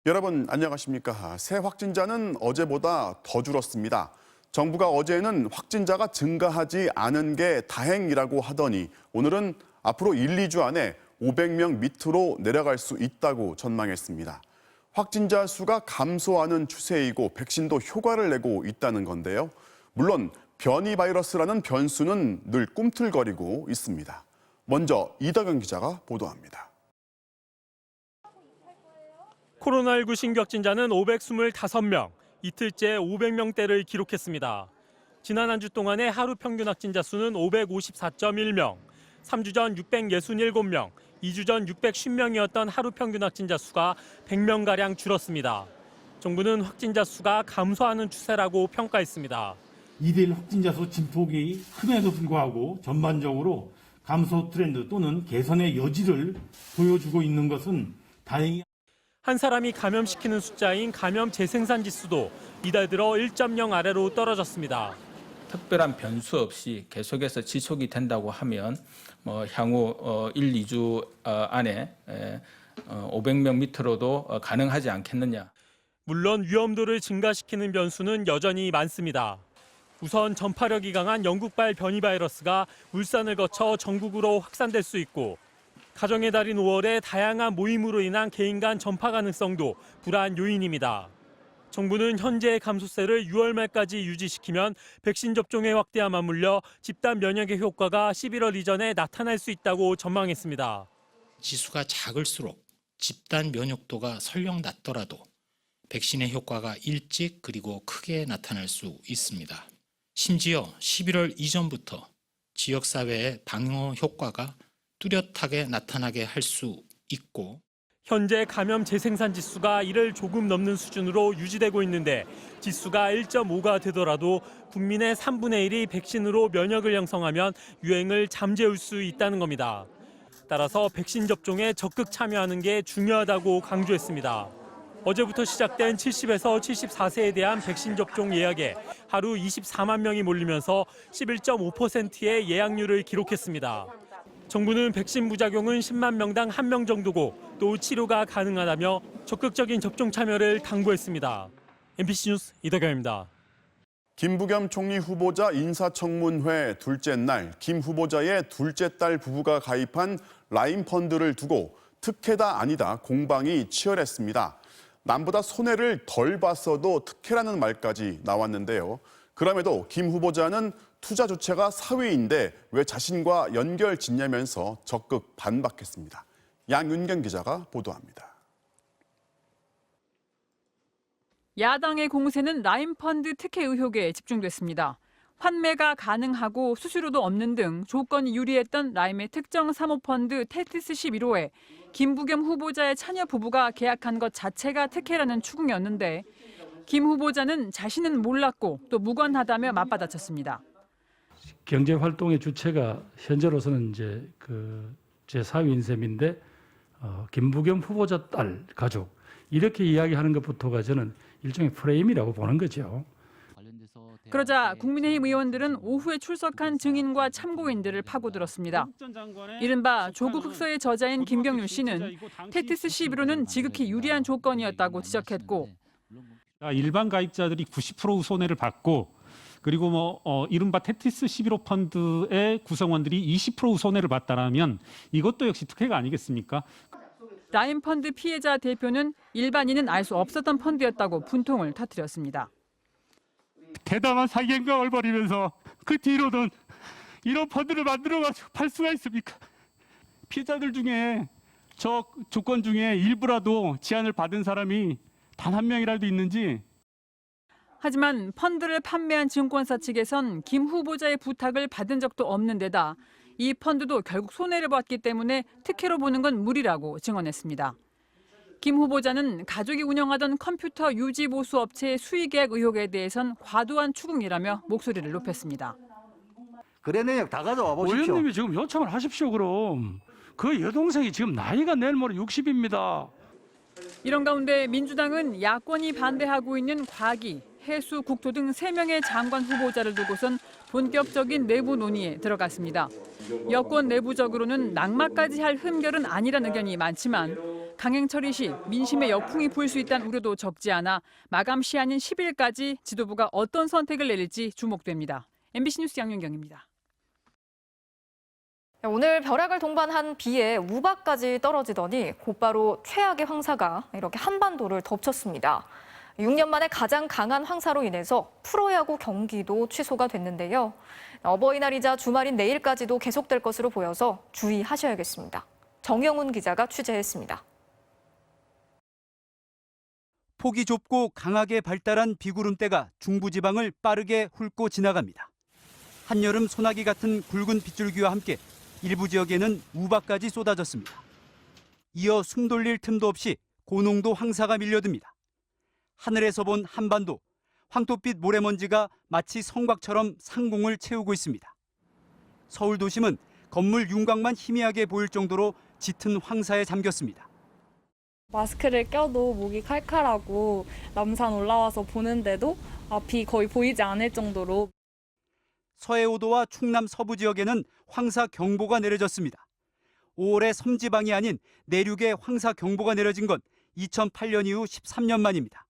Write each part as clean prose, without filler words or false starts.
여러분 안녕하십니까? 새 확진자는 어제보다 더 줄었습니다. 정부가 어제는 확진자가 증가하지 않은 게 다행이라고 하더니 오늘은 앞으로 1, 2주 안에 500명 밑으로 내려갈 수 있다고 전망했습니다. 확진자 수가 감소하는 추세이고 백신도 효과를 내고 있다는 건데요. 물론 변이 바이러스라는 변수는 늘 꿈틀거리고 있습니다. 먼저 이덕영 기자가 보도합니다. 코로나19 신규 확진자는 525명, 이틀째 500명대를 기록했습니다. 지난 한 주 동안의 하루 평균 확진자 수는 554.1명, 3주 전 667명, 2주 전 650명이었던 하루 평균 확진자 수가 100명가량 줄었습니다. 정부는 확진자 수가 감소하는 추세라고 평가했습니다. 2대1 확진자 수 진폭이 큼에도 불구하고 전반적으로 감소 트렌드 또는 개선의 여지를 보여주고 있는 것은 다행히 한 사람이 감염시키는 숫자인 감염 재생산 지수도 이달 들어 1.0 아래로 떨어졌습니다. 특별한 변수 없이 계속해서 지속이 된다고 하면 향후 1, 2주 안에 500명 밑으로도 가능하지 않겠느냐. 물론 위험도를 증가시키는 변수는 여전히 많습니다. 우선 전파력이 강한 영국발 변이 바이러스가 울산을 거쳐 전국으로 확산될 수 있고 가정의 달인 5월에 다양한 모임으로 인한 개인 간 전파 가능성도 불안 요인입니다. 정부는 현재의 감소세를 6월 말까지 유지시키면 백신 접종의 확대와 맞물려 집단 면역의 효과가 11월 이전에 나타날 수 있다고 전망했습니다. 지수가 작을수록 집단 면역도가 설령 낮더라도 백신의 효과가 일찍 그리고 크게 나타날 수 있습니다. 심지어 11월 이전부터 지역사회의 방어 효과가 뚜렷하게 나타나게 할 수 있고 현재 감염 재생산 지수가 1을 조금 넘는 수준으로 유지되고 있는데 지수가 1.5가 되더라도 국민의 3분의 1이 백신으로 면역을 형성하면 유행을 잠재울 수 있다는 겁니다. 따라서 백신 접종에 적극 참여하는 게 중요하다고 강조했습니다. 어제부터 시작된 70에서 74세에 대한 백신 접종 예약에 하루 24만 명이 몰리면서 11.5%의 예약률을 기록했습니다. 정부는 백신 부작용은 10만 명당 1명 정도고 또 치료가 가능하다며 적극적인 접종 참여를 당부했습니다. MBC 뉴스 이덕영입니다. 김부겸 총리 후보자 인사청문회 둘째 날, 김 후보자의 둘째 딸 부부가 가입한 라임 펀드를 두고 특혜다 아니다 공방이 치열했습니다. 남보다 손해를 덜 봤어도 특혜라는 말까지 나왔는데요. 그럼에도 김 후보자는 투자 주체가 사위인데 왜 자신과 연결 짓냐면서 적극 반박했습니다. 양윤경 기자가 보도합니다. 야당의 공세는 라임펀드 특혜 의혹에 집중됐습니다. 환매가 가능하고 수수료도 없는 등 조건이 유리했던 라임의 특정 사모펀드 테티스 11호에 김부겸 후보자의 차녀 부부가 계약한 것 자체가 특혜라는 추궁이었는데 김 후보자는 자신은 몰랐고 또 무관하다며 맞받아쳤습니다. 경제 활동의 주체가 현재로서는 이제 제 사위인 셈인데 김부겸 후보자 딸 가족 이렇게 이야기하는 것부터가 저는 일종의 프레임이라고 보는 거죠. 그러자 국민의힘 의원들은 오후에 출석한 증인과 참고인들을 파고들었습니다. 이른바 조국 흑서의 저자인 김경률 씨는 테티스 11호는 지극히 유리한 조건이었다고 지적했고 일반 가입자들이 90% 손해를 받고 그리고 이른바 테티스 11호 펀드의 구성원들이 20% 손해를 봤다라면 이것도 역시 특혜가 아니겠습니까? 라임 펀드 피해자 대표는 일반인은 알 수 없었던 펀드였다고 분통을 터뜨렸습니다. 대담한 사기행각을 벌이면서 그 뒤로는 이런 펀드를 만들어가지고 팔 수가 있습니까? 피해자들 중에 저 조건 중에 일부라도 지안을 받은 사람이 단 한 명이라도 있는지. 하지만 펀드를 판매한 증권사 측에선 김 후보자의 부탁을 받은 적도 없는 데다 이 펀드도 결국 손해를 봤기 때문에 특혜로 보는 건 무리라고 증언했습니다. 김 후보자는 가족이 운영하던 컴퓨터 유지 보수 업체의 수의 계약 의혹에 대해선 과도한 추궁이라며 목소리를 높였습니다. 거래 내역 다 가져와 보십시오. 의원님이 지금 요청을 하십시오. 그럼 그 여동생이 지금 나이가 내일 모레 60입니다. 이런 가운데 민주당은 야권이 반대하고 있는 과기, 해수, 국토 등 3명의 장관 후보자를 두고선 본격적인 내부 논의에 들어갔습니다. 여권 내부적으로는 낙마까지 할 흠결은 아니라는 의견이 많지만 강행 처리 시 민심의 역풍이 불 수 있다는 우려도 적지 않아 마감 시한인 10일까지 지도부가 어떤 선택을 내릴지 주목됩니다. MBC 뉴스 양윤경입니다. 오늘 벼락을 동반한 비에 우박까지 떨어지더니 곧바로 최악의 황사가 이렇게 한반도를 덮쳤습니다. 6년 만에 가장 강한 황사로 인해서 프로야구 경기도 취소가 됐는데요. 어버이날이자 주말인 내일까지도 계속될 것으로 보여서 주의하셔야겠습니다. 정영훈 기자가 취재했습니다. 폭이 좁고 강하게 발달한 비구름대가 중부지방을 빠르게 훑고 지나갑니다. 한여름 소나기 같은 굵은 빗줄기와 함께 일부 지역에는 우박까지 쏟아졌습니다. 이어 숨 돌릴 틈도 없이 고농도 황사가 밀려듭니다. 하늘에서 본 한반도, 황토빛 모래먼지가 마치 성곽처럼 상공을 채우고 있습니다. 서울 도심은 건물 윤곽만 희미하게 보일 정도로 짙은 황사에 잠겼습니다. 마스크를 껴도 목이 칼칼하고 남산 올라와서 보는데도 앞이 거의 보이지 않을 정도로. 서해오도와 충남 서부 지역에는 황사 경보가 내려졌습니다. 5월에 섬지방이 아닌 내륙에 황사 경보가 내려진 건 2008년 이후 13년 만입니다.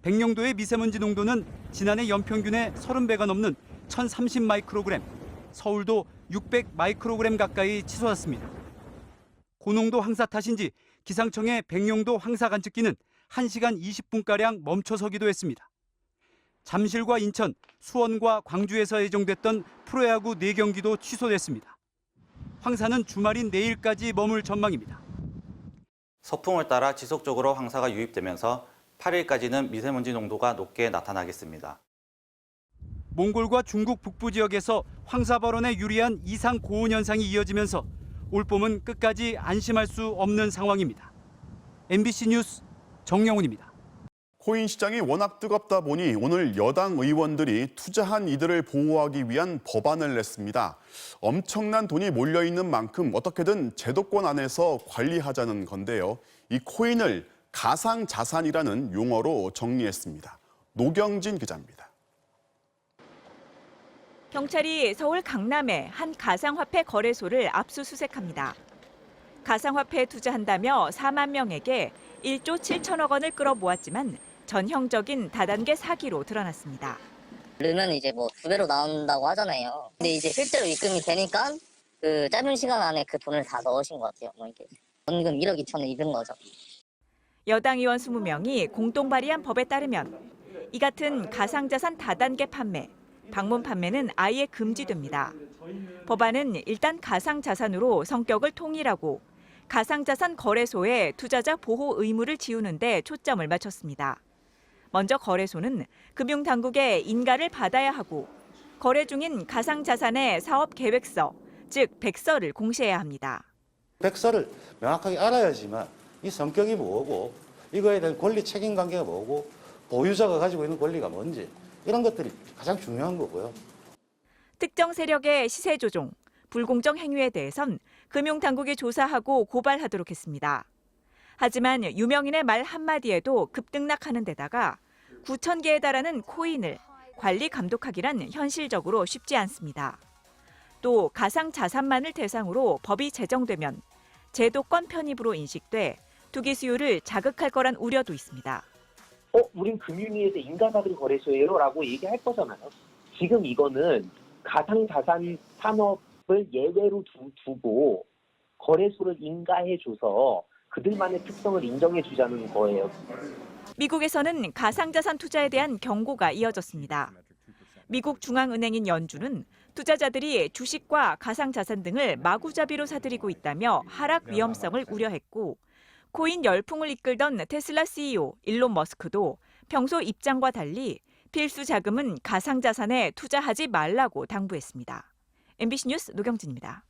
백령도의 미세먼지 농도는 지난해 연평균의 30배가 넘는 1030 마이크로그램, 서울도 600 마이크로그램 가까이 치솟았습니다. 고농도 황사 탓인지 기상청의 백령도 황사 관측기는 1시간 20분가량 멈춰서기도 했습니다. 잠실과 인천, 수원과 광주에서 예정됐던 프로야구 4경기도 취소됐습니다. 황사는 주말인 내일까지 머물 전망입니다. 서풍을 따라 지속적으로 황사가 유입되면서 8일까지는 미세먼지 농도가 높게 나타나겠습니다. 몽골과 중국 북부 지역에서 황사 발원에 유리한 이상 고온 현상이 이어지면서 올봄은 끝까지 안심할 수 없는 상황입니다. MBC 뉴스 정영훈입니다. 코인 시장이 워낙 뜨겁다 보니 오늘 여당 의원들이 투자한 이들을 보호하기 위한 법안을 냈습니다. 엄청난 돈이 몰려있는 만큼 어떻게든 제도권 안에서 관리하자는 건데요. 이 코인을 가상자산이라는 용어로 정리했습니다. 노경진 기자입니다. 경찰이 서울 강남의 한 가상화폐 거래소를 압수수색합니다. 가상화폐에 투자한다며 4만 명에게 1조 7천억 원을 끌어모았지만 전형적인 다단계 사기로 드러났습니다. 넣으면 이제 뭐 2배로 나온다고 하잖아요. 근데 이제 실제로 입금이 되니까 그 짧은 시간 안에 그 돈을 다 넣으신 것 같아요. 뭐 이렇게 원금 1억 2천을 잃은 거죠. 여당 의원 20명이 공동 발의한 법에 따르면 이 같은 가상자산 다단계 판매, 방문 판매는 아예 금지됩니다. 법안은 일단 가상자산으로 성격을 통일하고 가상자산 거래소에 투자자 보호 의무를 지우는 데 초점을 맞췄습니다. 먼저 거래소는 금융당국의 인가를 받아야 하고 거래 중인 가상자산의 사업 계획서, 즉 백서를 공시해야 합니다. 백서를 명확하게 알아야지만 이 성격이 뭐고 이거에 대한 권리 책임 관계가 뭐고 보유자가 가지고 있는 권리가 뭔지 이런 것들이 가장 중요한 거고요. 특정 세력의 시세 조종, 불공정 행위에 대해선 금융당국이 조사하고 고발하도록 했습니다. 하지만 유명인의 말 한마디에도 급등락하는 데다가 9천 개에 달하는 코인을 관리 감독하기란 현실적으로 쉽지 않습니다. 또 가상자산만을 대상으로 법이 제정되면 제도권 편입으로 인식돼 투기 수요를 자극할 거란 우려도 있습니다. 우린 금융위에서 인가받은 거래소예요 라고 얘기할 거잖아요. 지금 이거는 가상자산 산업을 예외로 두고 거래소를 인가해줘서 그들만의 특성을 인정해주자는 거예요. 미국에서는 가상자산 투자에 대한 경고가 이어졌습니다. 미국 중앙은행인 연준은 투자자들이 주식과 가상자산 등을 마구잡이로 사들이고 있다며 하락 위험성을 우려했고 코인 열풍을 이끌던 테슬라 CEO 일론 머스크도 평소 입장과 달리 필수 자금은 가상자산에 투자하지 말라고 당부했습니다. MBC 뉴스 노경진입니다.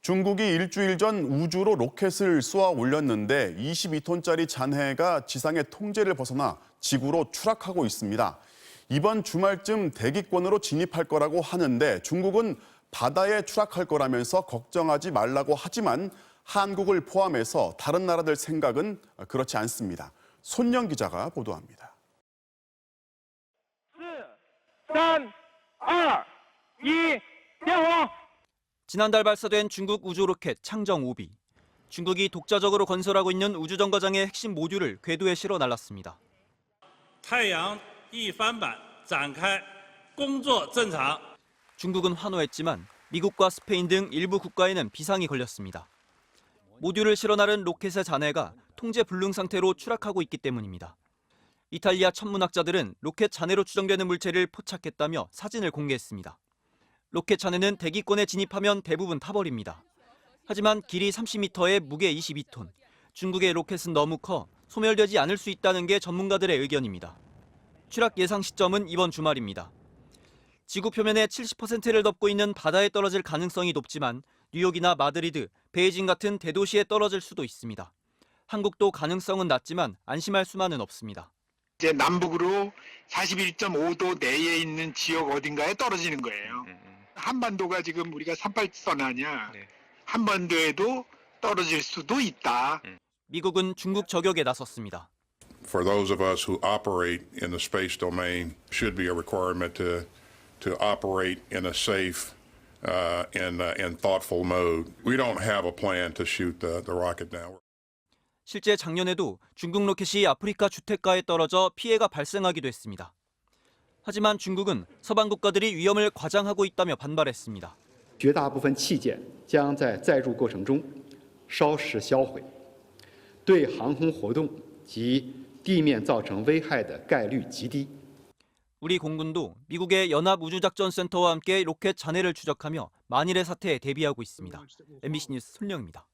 중국이 일주일 전 우주로 로켓을 쏘아 올렸는데 22톤짜리 잔해가 지상의 통제를 벗어나 지구로 추락하고 있습니다. 이번 주말쯤 대기권으로 진입할 거라고 하는데 중국은 바다에 추락할 거라면서 걱정하지 말라고 하지만 한국을 포함해서 다른 나라들 생각은 그렇지 않습니다. 손영 기자가 보도합니다. 4, 3, 2, 1, 지난달 발사된 중국 우주 로켓 창정 5B. 중국이 독자적으로 건설하고 있는 우주정거장의 핵심 모듈을 궤도에 실어 날랐습니다. 太阳一翻板展开工作正常 중국은 환호했지만 미국과 스페인 등 일부 국가에는 비상이 걸렸습니다. 모듈을 실어 나른 로켓의 잔해가 통제 불능 상태로 추락하고 있기 때문입니다. 이탈리아 천문학자들은 로켓 잔해로 추정되는 물체를 포착했다며 사진을 공개했습니다. 로켓 잔해는 대기권에 진입하면 대부분 타버립니다. 하지만 길이 30m에 무게 22톤, 중국의 로켓은 너무 커 소멸되지 않을 수 있다는 게 전문가들의 의견입니다. 추락 예상 시점은 이번 주말입니다. 지구 표면의 70%를 덮고 있는 바다에 떨어질 가능성이 높지만 뉴욕이나 마드리드, 베이징 같은 대도시에 떨어질 수도 있습니다. 한국도 가능성은 낮지만 안심할 수만은 없습니다. 이제 남북으로 41.5도 내에 있는 지역 어딘가에 떨어지는 거예요. 한반도가 지금 우리가 38선 하냐. 한반도에도 떨어질 수도 있다. 미국은 중국 저격에 나섰습니다. For those of us who operate in the space domain, should be a requirement to operate in a safe and thoughtful mode. We don't have a plan to shoot the rocket down. 실제 작년에도 중국 로켓이 아프리카 주택가에 떨어져 피해가 발생하기도 했습니다. 하지만 중국은 서방 국가들이 위험을 과장하고 있다며 반발했습니다. 绝大部分器件将在载入过程中烧蚀销毁，对航空活动及地面造成危害的概率极低。 우리 공군도 미국의 연합우주작전센터와 함께 로켓 잔해를 추적하며 만일의 사태에 대비하고 있습니다. MBC 뉴스 손령입니다.